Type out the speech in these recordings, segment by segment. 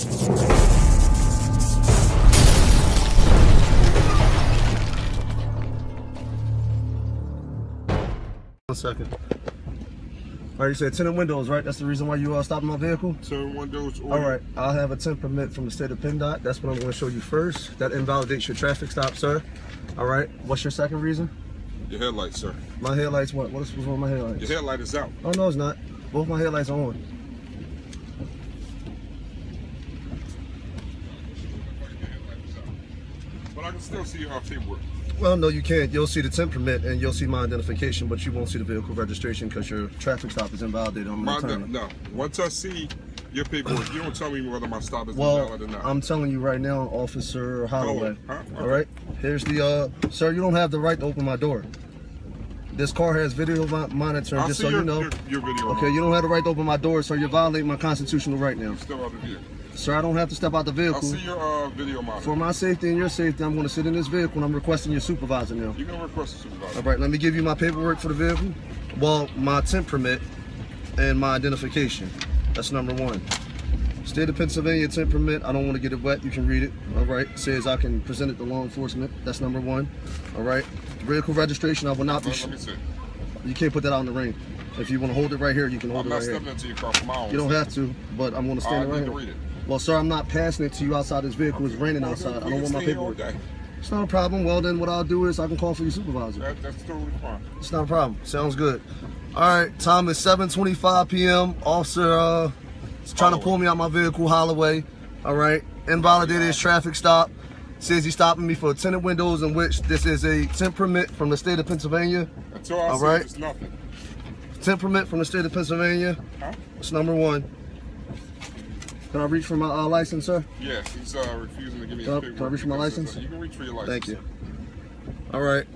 1 second. All right, you said tinted windows, right? That's the reason why you stopped my vehicle? Tinted windows. All right, I'll have a tint permit from the state of PennDOT. That's what I'm going to show you first. That invalidates your traffic stop, sir. All right, what's your second reason? Your headlights, sir. My headlights, what? What's wrong with my headlights? Your headlight is out. Oh, no, it's not. Both my headlights are on. But I can still see your paperwork. Well, no, you can't. You'll see the tint permit and you'll see my identification, but you won't see the vehicle registration because your traffic stop is invalidated. No, once I see your paperwork, you don't tell me whether my stop is invalid or not. I'm telling you right now, Officer Holloway. Huh? Okay. All right? Here's the, sir, you don't have the right to open my door. This car has video monitoring, just so you know. Your video. Okay, you don't have the right to open my door, so you're violating my constitutional right now. Step out the vehicle. Sir, I don't have to step out the vehicle. I'll see your video monitor. For my safety and your safety, I'm going to sit in this vehicle and I'm requesting your supervisor now. You can request a supervisor. All right, let me give you my paperwork for the vehicle. Well, my tint permit and my identification. That's number one. State of Pennsylvania tint permit. I don't want to get it wet. You can read it. All right. It says I can present it to law enforcement. That's number one. All right. Vehicle registration. I will not be. Let me see. You can't put that out in the rain. If you want to hold it right here, you can hold it right here. I'm not stepping into your car for my own. You don't have to, but I'm going to stand right here. Read it. Well, sir, I'm not passing it to you outside this vehicle. It's raining outside. I don't want my paperwork. It's not a problem. Well, then what I'll do is I can call for your supervisor. That's totally fine. It's not a problem. Sounds good. All right, time is 7:25 p.m. Officer is trying to pull me out my vehicle, Holloway. All right, invalidated his traffic stop. Says he's stopping me for tinted windows, in which this is a tint permit from the state of Pennsylvania. Until I see it's nothing. Tint permit from the state of Pennsylvania. Huh? That's number one. Can I reach for my license, sir? Yes, he's refusing to give me his paperwork. Can I reach for my license? You can reach for your license. Thank you. All right.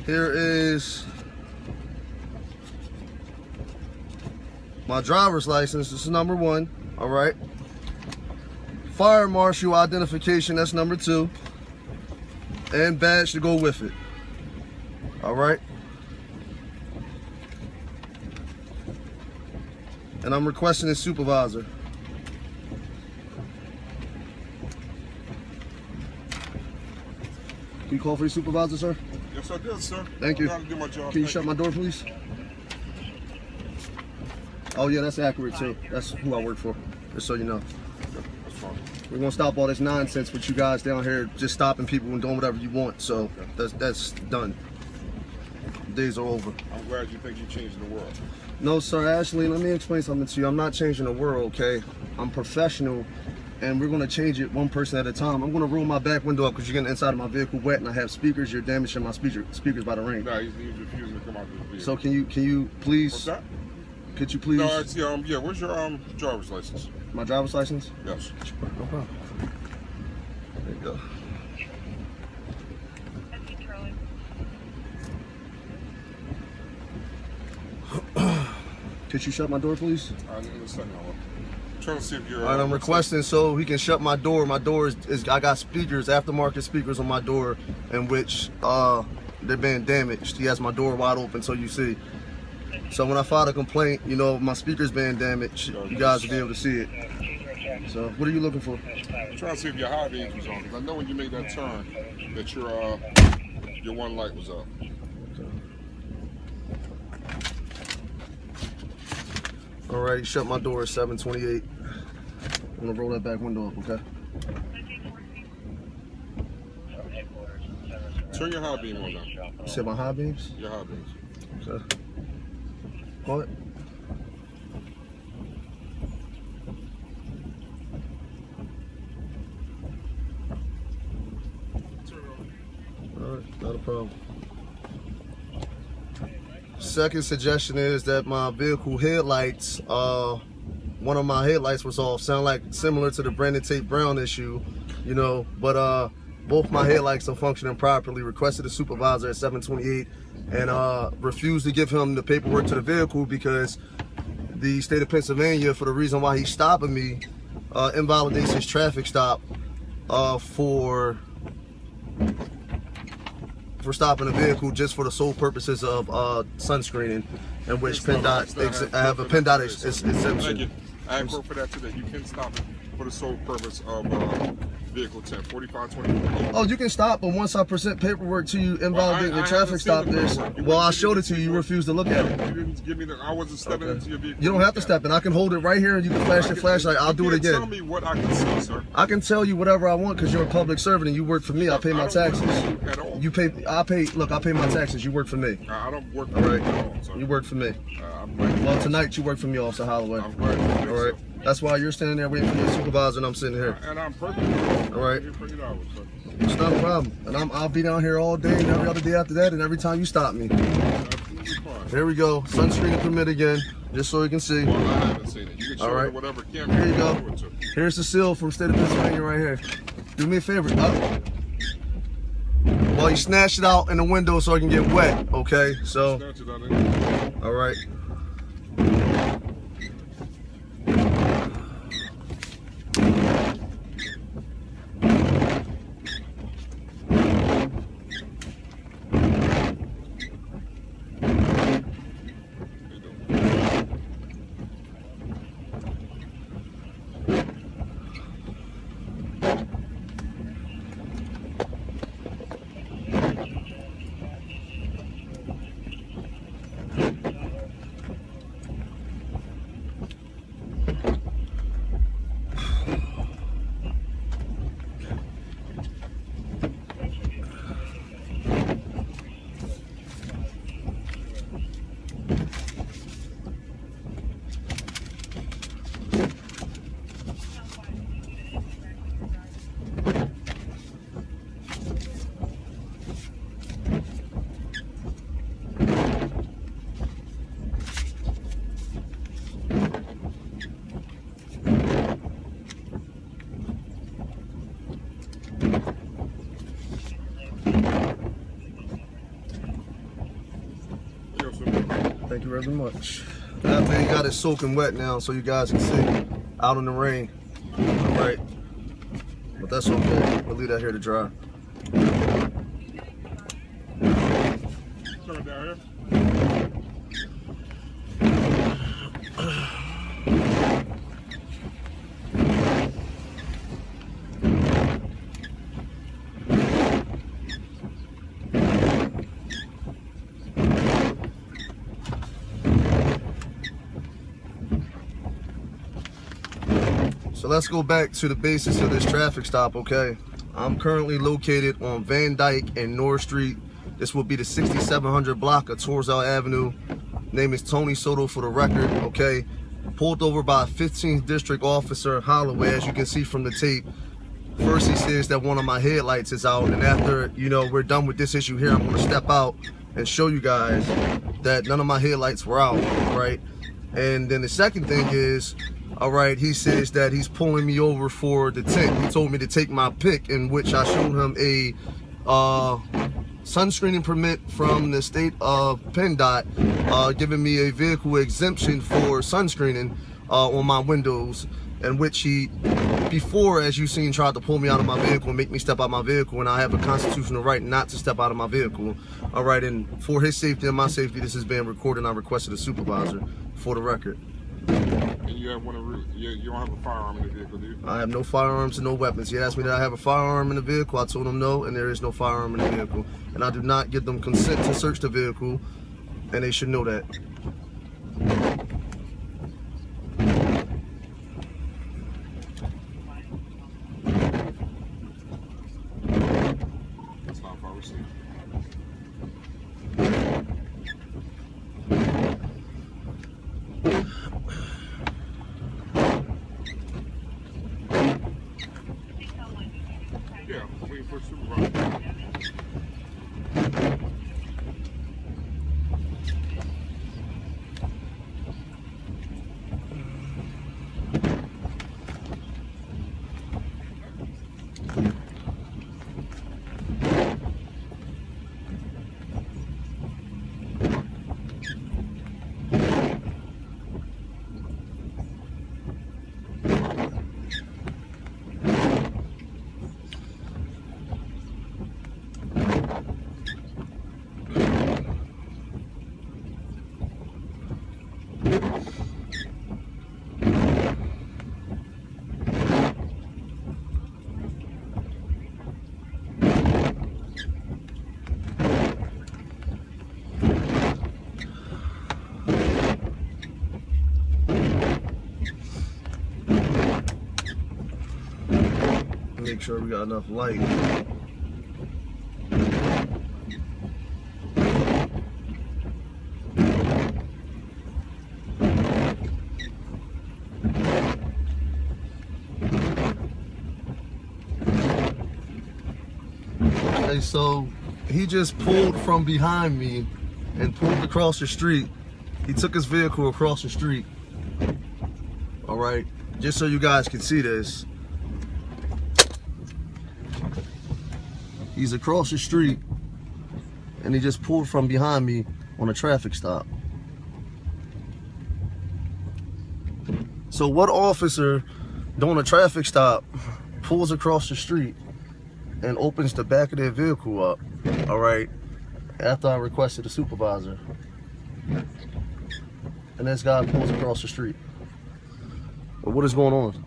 Here is my driver's license. This is number one. All right. Fire marshal identification. That's number two. And badge to go with it. All right. And I'm requesting a supervisor. Can you call for your supervisor, sir? Yes, I did, sir. Thank you. I'm trying to do my job. Can you shut my door, please? Oh, yeah, that's accurate, too. That's who I work for, just so you know. That's fine. We're going to stop all this nonsense with you guys down here just stopping people and doing whatever you want. So that's done. Days are over. I'm glad you think you're changing the world. No, sir. Ashley, let me explain something to you. I'm not changing the world, okay? I'm professional, and we're going to change it one person at a time. I'm going to roll my back window up because you're getting inside of my vehicle wet, and I have speakers. You're damaging my speakers by the rain. No, he's refusing to come out of the vehicle. So can you please? What's that? Could you please? No, it's yeah. Where's your driver's license? My driver's license? Yes. No problem. There you go. Could you shut my door, please? In a second, I'm trying to see if you're. All right, I'm requesting so he can shut my door. My door is I got speakers, aftermarket speakers on my door, in which they're being damaged. He has my door wide open, so you see. So when I file a complaint, you know, my speaker's being damaged, you guys will be able to see it. So what are you looking for? I'm trying to see if your high beams was on, because I know when you made that turn that your one light was up. All right, shut my door at 7:28. I'm gonna roll that back window up, okay? Turn your high beam on now. You said my high beams? Your high beams. Okay. What? All right, not a problem. Second suggestion is that my vehicle headlights, one of my headlights was off. Sound like similar to the Brandon Tate Brown issue, you know, but both my headlights are functioning properly. Requested a supervisor at 7:28 and refused to give him the paperwork to the vehicle because the state of Pennsylvania, for the reason why he's stopping me, invalidates his traffic stop for stopping the vehicle just for the sole purposes of sunscreening. in which stop. PennDOT, I have a PennDOT exemption. Thank you. I have quote for that today. You can stop it for the sole purpose of vehicle 10, 4524. Oh, you can stop, but once I present paperwork to you invalidating your traffic stop, well, I showed it to you. You refused to look at it. You didn't give me the. I wasn't stepping into your vehicle. You don't have to step in. I can hold it right here, and you can flash your flashlight. I'll do it again. Tell me what I can see, sir. I can tell you whatever I want because you're a public servant and you work for me. I pay my taxes. At all. You pay. I pay. Look, I pay my taxes. You work for me. I don't work for All right. you at all, sir. You work for me. I'm Well, tonight you work for me, Officer Holloway. I'm glad you did All right. so. That's why you're standing there waiting for your supervisor, and I'm sitting here. And I'm perfect. All right. $30, sir. It's not a problem. And I'll be down here all day and every other day after that, and every time you stop me. Absolutely fine. Here we go. Sunscreen and permit again, just so you can see. Well, I haven't seen it. You can show All right. me whatever camera Here you show go. it to. Here's the seal from state of Pennsylvania right here. Do me a favor. Well, you snatched it out in the window so I can get wet, okay? So, Snatch it out of there. all right. Thank you very much. After you got it soaking wet now so you guys can see out in the rain. All right. But that's okay. We'll leave that here to dry. Turn it down here. So let's go back to the basis of this traffic stop, okay? I'm currently located on Van Dyke and North Street. This will be the 6700 block of Torzel Avenue. Name is Tony Soto for the record, okay? Pulled over by a 15th District Officer Holloway, as you can see from the tape. First he says that one of my headlights is out, and after, you know, we're done with this issue here, I'm gonna step out and show you guys that none of my headlights were out, right? And then the second thing is, all right, he says that he's pulling me over for the tint. He told me to take my pick, in which I showed him a sunscreening permit from the state of PennDOT, giving me a vehicle exemption for sunscreening on my windows, in which he, before, as you've seen, tried to pull me out of my vehicle and make me step out of my vehicle, and I have a constitutional right not to step out of my vehicle. All right, and for his safety and my safety, this is being recorded, and I requested a supervisor for the record. And you have you don't have a firearm in the vehicle, do you? I have no firearms and no weapons. He asked me, did I have a firearm in the vehicle? I told him no, and there is no firearm in the vehicle. And I do not give them consent to search the vehicle, and they should know that. That's not far received. Yeah, waiting for a supervisor. make sure we got enough light. Okay, so he just pulled from behind me and pulled across the street. He took his vehicle across the street. All right, just so you guys can see this. He's across the street and he just pulled from behind me on a traffic stop. So what officer doing a traffic stop pulls across the street and opens the back of their vehicle up, all right, after I requested a supervisor, and this guy pulls across the street? But what is going on?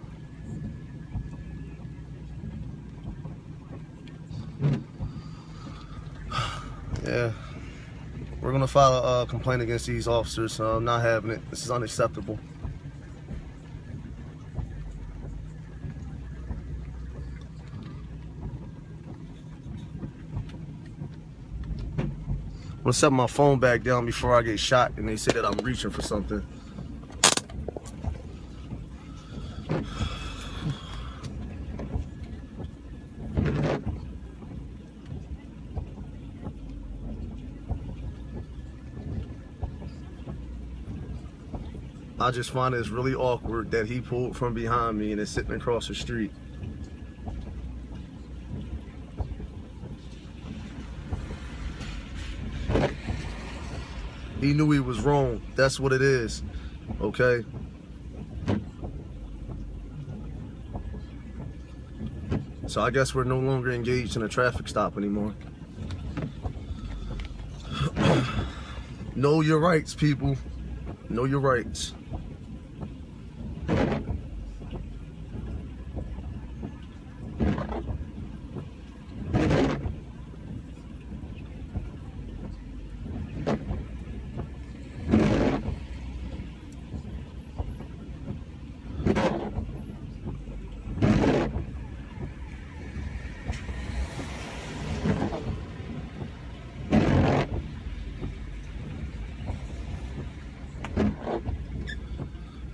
Yeah, we're gonna file a complaint against these officers. So I'm not having it. This is unacceptable. I'm gonna set my phone back down before I get shot and they say that I'm reaching for something. I just find it's really awkward that he pulled from behind me and is sitting across the street. He knew he was wrong. That's what it is, okay? So I guess we're no longer engaged in a traffic stop anymore. Know your rights, people. Know your rights.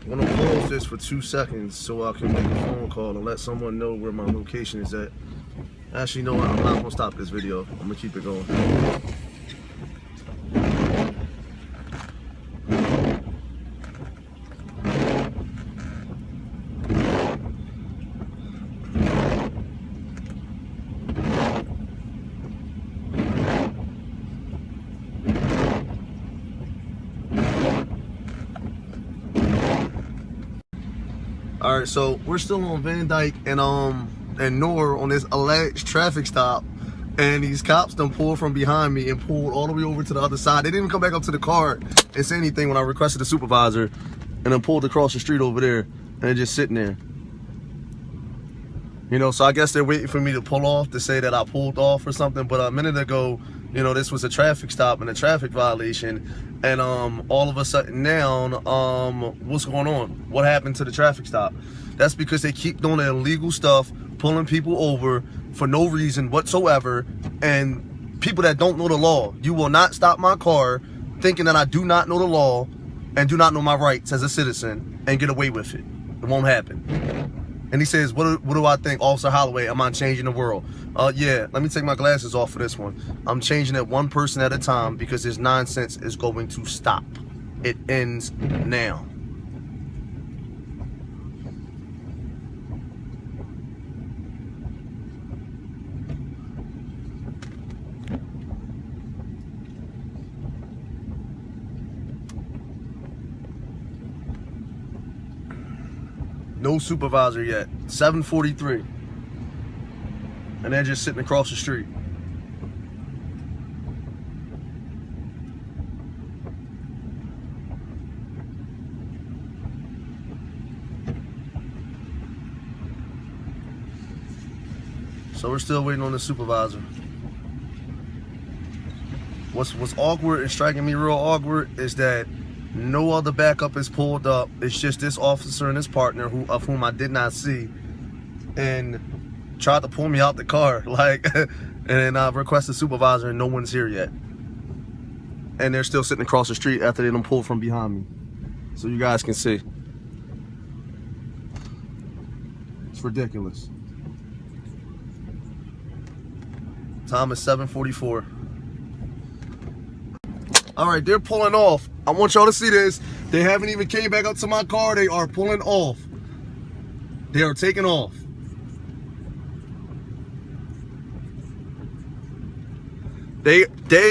I'm gonna pause this for 2 seconds so I can make a phone call and let someone know where my location is at. Actually, no, I'm not gonna stop this video. I'm gonna keep it going. All right, so we're still on Van Dyke and Noor on this alleged traffic stop, and these cops done pulled from behind me and pulled all the way over to the other side. They didn't even come back up to the car and say anything when I requested a supervisor, and then pulled across the street over there, and they're just sitting there. You know, so I guess they're waiting for me to pull off to say that I pulled off or something. But a minute ago, you know, this was a traffic stop and a traffic violation, and all of a sudden now, what's going on? What happened to the traffic stop? That's because they keep doing the illegal stuff, pulling people over for no reason whatsoever, and people that don't know the law. You will not stop my car thinking that I do not know the law and do not know my rights as a citizen and get away with it. It won't happen. And he says, what do I think, Officer Holloway? Am I changing the world? Yeah, let me take my glasses off for this one. I'm changing it one person at a time because this nonsense is going to stop. It ends now. No supervisor yet. 7:43. And they're just sitting across the street. So we're still waiting on the supervisor. What's awkward and striking me real awkward is that no other backup is pulled up. It's just this officer and his partner, of whom I did not see. And tried to pull me out the car, like, and I requested a supervisor and no one's here yet. And they're still sitting across the street after they done pulled from behind me. So you guys can see. It's ridiculous. Time is 7:44. All right, they're pulling off. I want y'all to see this. They haven't even came back up to my car. They are pulling off. They are taking off. They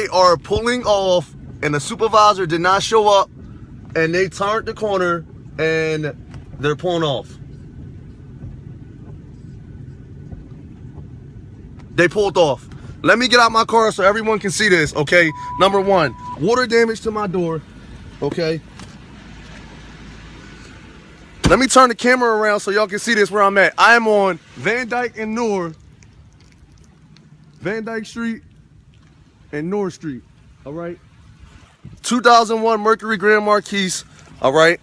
are pulling off, and the supervisor did not show up, and they turned the corner and they're pulling off. They pulled off. Let me get out my car so everyone can see this, okay? Number one, water damage to my door, okay? Let me turn the camera around so y'all can see this where I'm at. I am on Van Dyke and North. Van Dyke Street and North Street, all right? 2001 Mercury Grand Marquis, all right?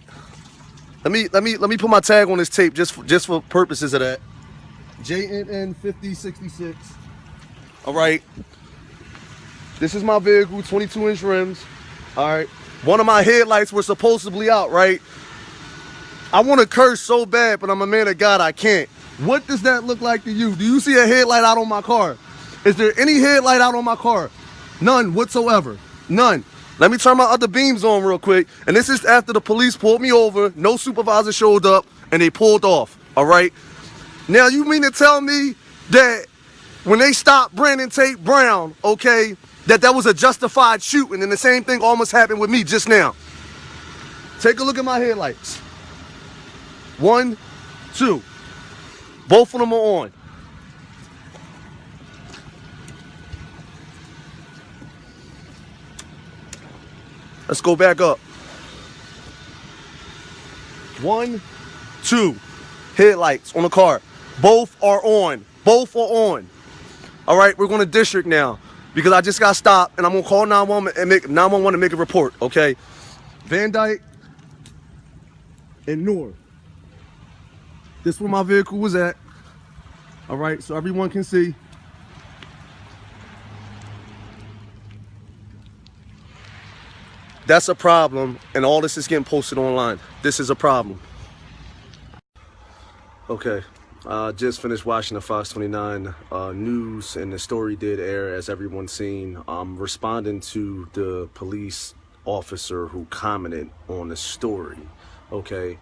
Let me put my tag on this tape just for purposes of that. JNN 5066. All right. This is my vehicle, 22-inch rims. All right. One of my headlights were supposedly out, right? I want to curse so bad, but I'm a man of God, I can't. What does that look like to you? Do you see a headlight out on my car? Is there any headlight out on my car? None whatsoever. None. Let me turn my other beams on real quick. And this is after the police pulled me over. No supervisor showed up, and they pulled off. All right. Now, you mean to tell me that when they stopped Brandon Tate Brown, okay, that was a justified shooting, and the same thing almost happened with me just now? Take a look at my headlights. 1, 2. Both of them are on. Let's go back up. 1, 2. Headlights on the car. Both are on. Both are on. All right, we're going to district now because I just got stopped, and I'm going to call 911 and make 911 to make a report, okay? Van Dyke and North. This is where my vehicle was at. All right, so everyone can see. That's a problem, and all this is getting posted online. This is a problem. Okay, just finished watching the Fox 29 news, and the story did air, as everyone's seen. I'm responding to the police officer who commented on the story, okay?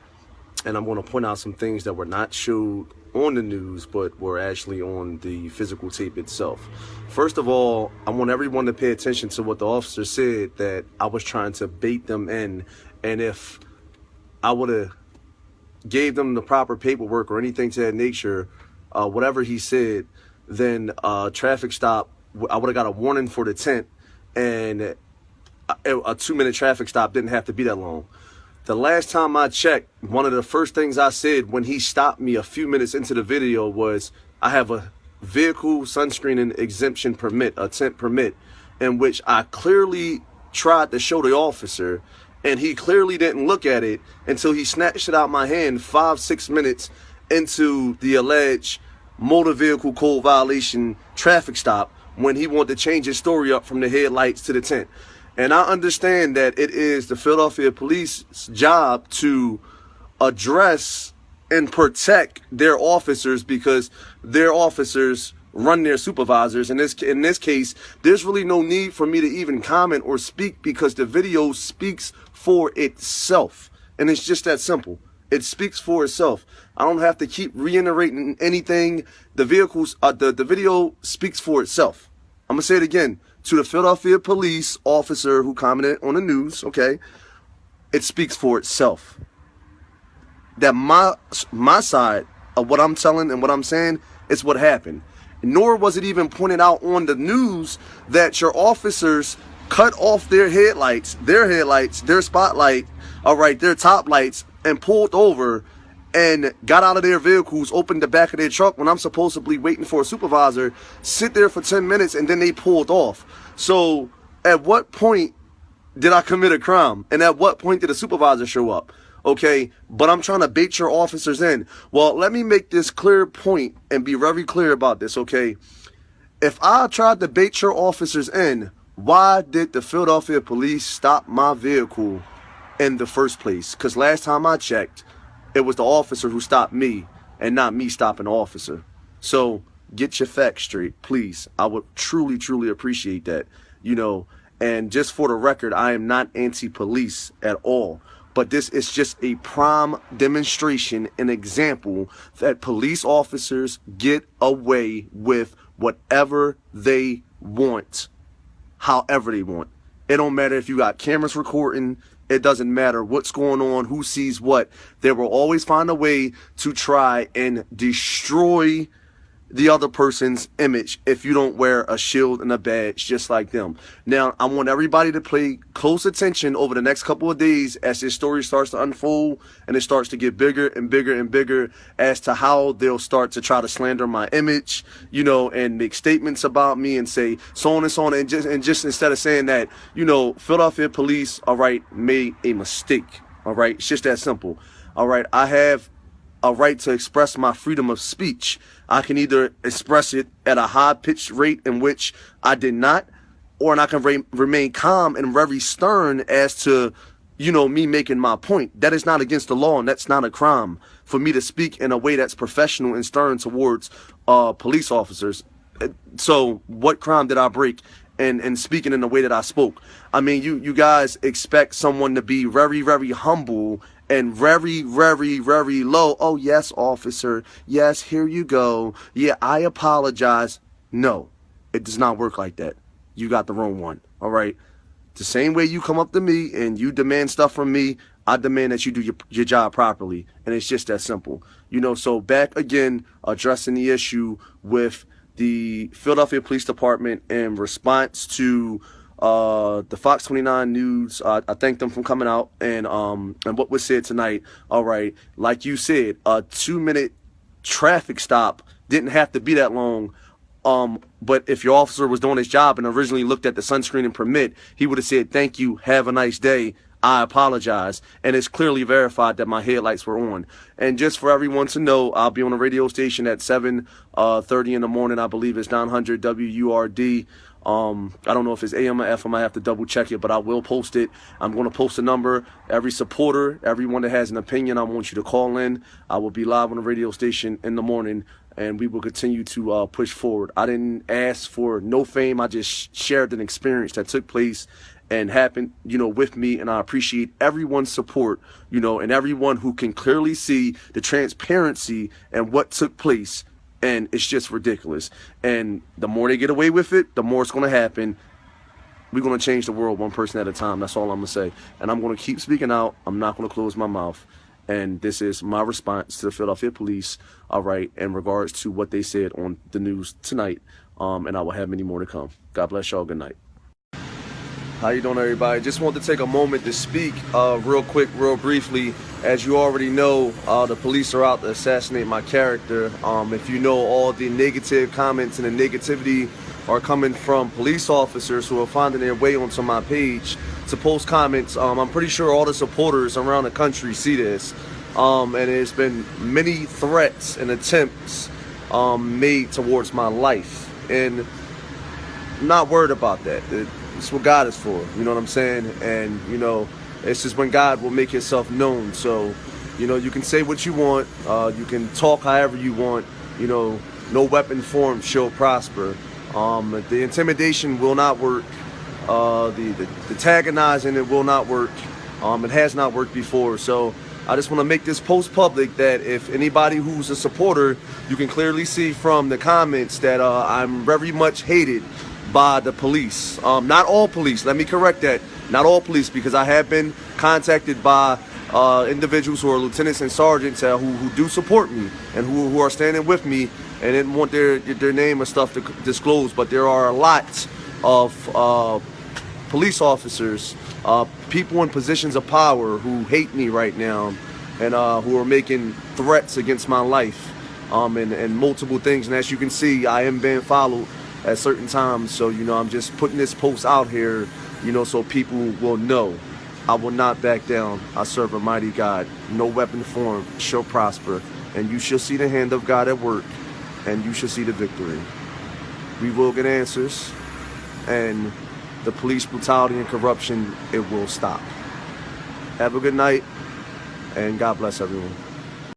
And I'm going to point out some things that were not showed on the news, but were actually on the physical tape itself. First of all, I want everyone to pay attention to what the officer said, that I was trying to bait them in, and if I would have gave them the proper paperwork or anything to that nature, whatever he said, then traffic stop, I would have got a warning for the tent, and a 2-minute traffic stop didn't have to be that long. The last time I checked, one of the first things I said when he stopped me a few minutes into the video was, I have a vehicle sunscreening exemption permit, a tent permit, in which I clearly tried to show the officer, and he clearly didn't look at it until he snatched it out my hand 5-6 minutes into the alleged motor vehicle code violation traffic stop, when he wanted to change his story up from the headlights to the tent. And I understand that it is the Philadelphia police's job to address and protect their officers, because their officers run their supervisors. In this case, there's really no need for me to even comment or speak, because the video speaks for itself. And it's just that simple. It speaks for itself. I don't have to keep reiterating anything. The video speaks for itself. I'm gonna say it again. To the Philadelphia police officer who commented on the news, okay, it speaks for itself. That my side of what I'm telling and what I'm saying is what happened. Nor was it even pointed out on the news that your officers cut off their headlights, their spotlight, all right, their top lights, and pulled over and got out of their vehicles, opened the back of their truck when I'm supposedly waiting for a supervisor, sit there for 10 minutes, and then they pulled off. So at what point did I commit a crime? And at what point did a supervisor show up? okay? But I'm trying to bait your officers in. Well, let me make this clear point and be very clear about this, okay? If I tried to bait your officers in, why did the Philadelphia police stop my vehicle in the first place? Because last time I checked, it was the officer who stopped me and not me stopping the officer. So get your facts straight, please. I would truly, truly appreciate that, you know. And just for the record, I am not anti-police at all. But this is just a prime demonstration, an example that police officers get away with whatever they want, however they want. It don't matter if you got cameras recording. It doesn't matter what's going on, who sees what. They will always find a way to try and destroy the other person's image if you don't wear a shield and a badge just like them. Now, I want everybody to pay close attention over the next couple of days as this story starts to unfold and it starts to get bigger and bigger and bigger as to how they'll start to try to slander my image, you know, and make statements about me and say so on and so on. And just instead of saying that, you know, Philadelphia police, all right, made a mistake. All right, it's just that simple. All right, I have a right to express my freedom of speech. I can either express it at a high-pitched rate in which I did not, or I can remain calm and very stern as to, you know, me making my point. That is not against the law, and that's not a crime for me to speak in a way that's professional and stern towards police officers. So what crime did I break in speaking in the way that I spoke? I mean, you guys expect someone to be very, very humble and very, very, very low. Oh, yes, officer. Yes, here you go. Yeah, I apologize. No, it does not work like that. You got the wrong one. All right. The same way you come up to me and you demand stuff from me, I demand that you do your job properly. And it's just that simple. You know, so back again, addressing the issue with the Philadelphia Police Department in response to the Fox 29 News. I thank them for coming out and what was said tonight. All right, like you said, a 2-minute traffic stop didn't have to be that long. But if your officer was doing his job and originally looked at the sunscreen and permit, he would have said, "Thank you, have a nice day. I apologize." And it's clearly verified that my headlights were on. And just for everyone to know, I'll be on a radio station at 7:30 in the morning. I believe it's 900 WURD. I don't know if it's AM or FM. I have to double check it, but I will post it. I'm going to post a number. Every supporter, everyone that has an opinion, I want you to call in. I will be live on the radio station in the morning, and we will continue to push forward. I didn't ask for no fame. I just shared an experience that took place and happened, you know, with me, and I appreciate everyone's support, you know, and everyone who can clearly see the transparency and what took place. And it's just ridiculous. And the more they get away with it, the more it's going to happen. We're going to change the world one person at a time. That's all I'm going to say. And I'm going to keep speaking out. I'm not going to close my mouth. And this is my response to the Philadelphia police, all right, in regards to what they said on the news tonight. And I will have many more to come. God bless y'all. Good night. How you doing, everybody? Just want to take a moment to speak real quick, real briefly. As you already know, the police are out to assassinate my character. If you know, all the negative comments and the negativity are coming from police officers who are finding their way onto my page to post comments. I'm pretty sure all the supporters around the country see this. And there's been many threats and attempts made towards my life. And I'm not worried about that. It's what God is for, you know what I'm saying? And, you know, it's just when God will make himself known. So, you know, you can say what you want. You can talk however you want. You know, no weapon formed shall prosper. The intimidation will not work. The antagonizing, it will not work. It has not worked before. So I just want to make this post public that if anybody who's a supporter, you can clearly see from the comments that I'm very much hated by the police. Not all police, let me correct that. Not all police, because I have been contacted by individuals who are lieutenants and sergeants who do support me and who are standing with me and didn't want their name and stuff to disclose. But there are a lot of police officers, people in positions of power who hate me right now and who are making threats against my life and multiple things. And as you can see, I am being followed at certain times. So, you know, I'm just putting this post out here, you know, so people will know. I will not back down. I serve a mighty God. No weapon formed shall prosper. And you shall see the hand of God at work. And you shall see the victory. We will get answers. And the police brutality and corruption, it will stop. Have a good night. And God bless everyone.